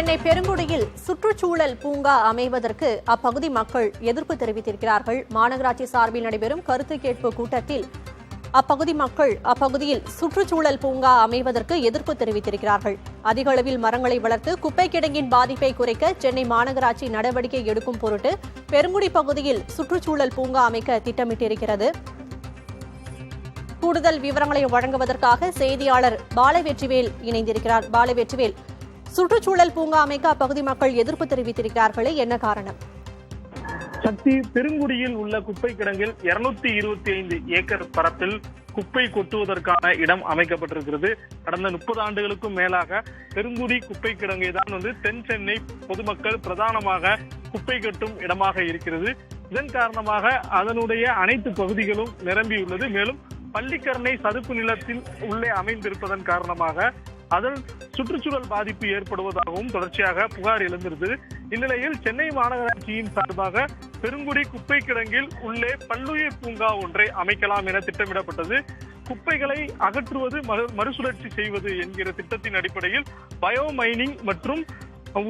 சென்னை பெருங்குடியில் சுற்றுச்சூழல் பூங்கா அமைவதற்கு அப்பகுதி மக்கள் எதிர்ப்பு தெரிவித்திருக்கிறார்கள். மாநகராட்சி சார்பில் நடைபெறும் கருத்து கேட்பு கூட்டத்தில் அப்பகுதி மக்கள் அப்பகுதியில் சுற்றுச்சூழல் பூங்கா அமைவதற்கு எதிர்ப்பு தெரிவித்திருக்கிறார்கள். அதிக அளவில் மரங்களை வளர்த்து குப்பை கிடங்கின் பாதிப்பை குறைக்க சென்னை மாநகராட்சி நடவடிக்கை எடுக்கும் பொருட்டு பெருங்குடி பகுதியில் சுற்றுச்சூழல் பூங்கா அமைக்க திட்டமிட்டிருக்கிறது. கூடுதல் விவரங்களை வழங்குவதற்காக செய்தியாளர் பாலவெற்றிவேல் இணைந்திருக்கிறார். பாலவெற்றிவேல், சுற்றுச்சூழல் பூங்கா அமைக்க அப்பகுதி மக்கள் எதிர்ப்பு தெரிவித்திருக்கிறார்களே, என்ன காரணம்? சக்தி, பெருங்குடியில் உள்ள குப்பை கிடங்கில் 225 ஏக்கர் பரப்பில் குப்பை கொட்டுவதற்கான இடம் அமைக்கப்பட்டிருக்கிறது. கடந்த 30 ஆண்டுகளுக்கும் மேலாக பெருங்குடி குப்பை கிடங்கை தான் தென் சென்னை பொதுமக்கள் பிரதானமாக குப்பை கட்டும் இடமாக இருக்கிறது. இதன் காரணமாக அதனுடைய அனைத்து பகுதிகளும் நிரம்பியுள்ளது. மேலும் பள்ளிக்கரணை சதுப்பு நிலத்தில் உள்ளே அமைந்திருப்பதன் காரணமாக அதில் சுற்றுச்சூழல் பாதிப்பு ஏற்படுவதாகவும் தொடர்ச்சியாக புகார் எழுந்திருந்தது. இந்நிலையில் சென்னை மாநகராட்சியின் சார்பாக பெருங்குடி குப்பை கிடங்கில் உள்ளே பல்லுயிர் பூங்கா ஒன்றை அமைக்கலாம் என திட்டமிடப்பட்டது. குப்பைகளை அகற்றுவது, மறுசுழற்சி செய்வது என்கிற திட்டத்தின் அடிப்படையில் பயோ மைனிங் மற்றும்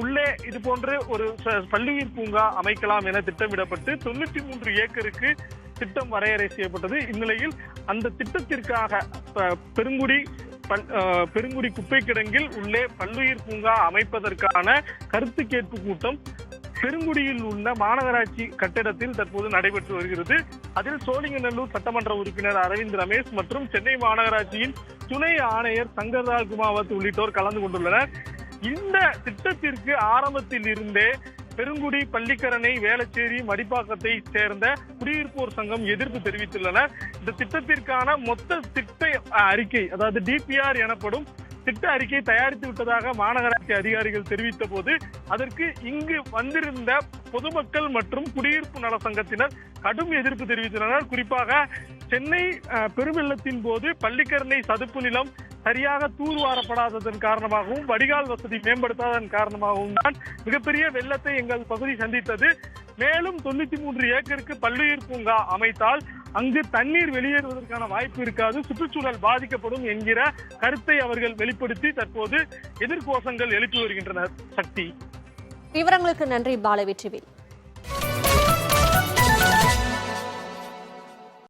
உள்ளே இது போன்ற ஒரு பல்லுயிர் பூங்கா அமைக்கலாம் என திட்டமிடப்பட்டு 93 ஏக்கருக்கு திட்டம் வரையறை செய்யப்பட்டது. இந்நிலையில் அந்த திட்டத்திற்காக பெருங்குடி குப்பை கிடங்கில் உள்ளே பல்லுயிர் பூங்கா அமைப்பதற்கான கருத்து கேட்பு கூட்டம் பெருங்குடியில் உள்ள மாநகராட்சி கட்டிடத்தில் தற்போது நடைபெற்று வருகிறது. அதில் சோழிங்கநல்லூர் சட்டமன்ற உறுப்பினர் அரவிந்த் ரமேஷ் மற்றும் சென்னை மாநகராட்சியின் துணை ஆணையர் சங்கர்லால் குமாவத் உள்ளிட்டோர் கலந்து கொண்டுள்ளனர். இந்த திட்டத்திற்கு ஆரம்பத்தில் இருந்தே பெருங்குடி, பள்ளிக்கரணை, வேளச்சேரி, மடிப்பாக்கத்தை சேர்ந்த குடியிருப்போர் சங்கம் எதிர்ப்பு தெரிவித்துள்ளனர். இந்த திட்டத்திற்கான மொத்த திட்ட அறிக்கை, அதாவது DPR எனப்படும் திட்ட அறிக்கை தயாரித்து விட்டதாக மாநகராட்சி அதிகாரிகள் தெரிவித்த போது அதற்கு இங்கு வந்திருந்த பொதுமக்கள் மற்றும் குடியிருப்பு நல சங்கத்தினர் கடும் எதிர்ப்பு தெரிவித்துள்ளனர். குறிப்பாக சென்னை பெருவெள்ளத்தின் போது பள்ளிக்கரணை சதுப்பு நிலம் சரியாக தூர்வாரப்படாததன் காரணமாகவும் வடிகால் வசதி மேம்படுத்தாததன் காரணமாகவும் தான் மிகப்பெரிய வெள்ளத்தை எங்கள் பகுதி சந்தித்தது. மேலும் 93 ஏக்கருக்கு பல்லுயிர் பூங்கா அமைத்தால் அங்கு தண்ணீர் வெளியேறுவதற்கான வாய்ப்பு இருக்காது, சுற்றுச்சூழல் பாதிக்கப்படும் என்கிற கருத்தை அவர்கள் வெளிப்படுத்தி தற்போது எதிர்கோஷங்கள் எழுப்பி வருகின்றனர். சக்தி, விவரங்களுக்கு நன்றி பாலவெற்றிவேல்.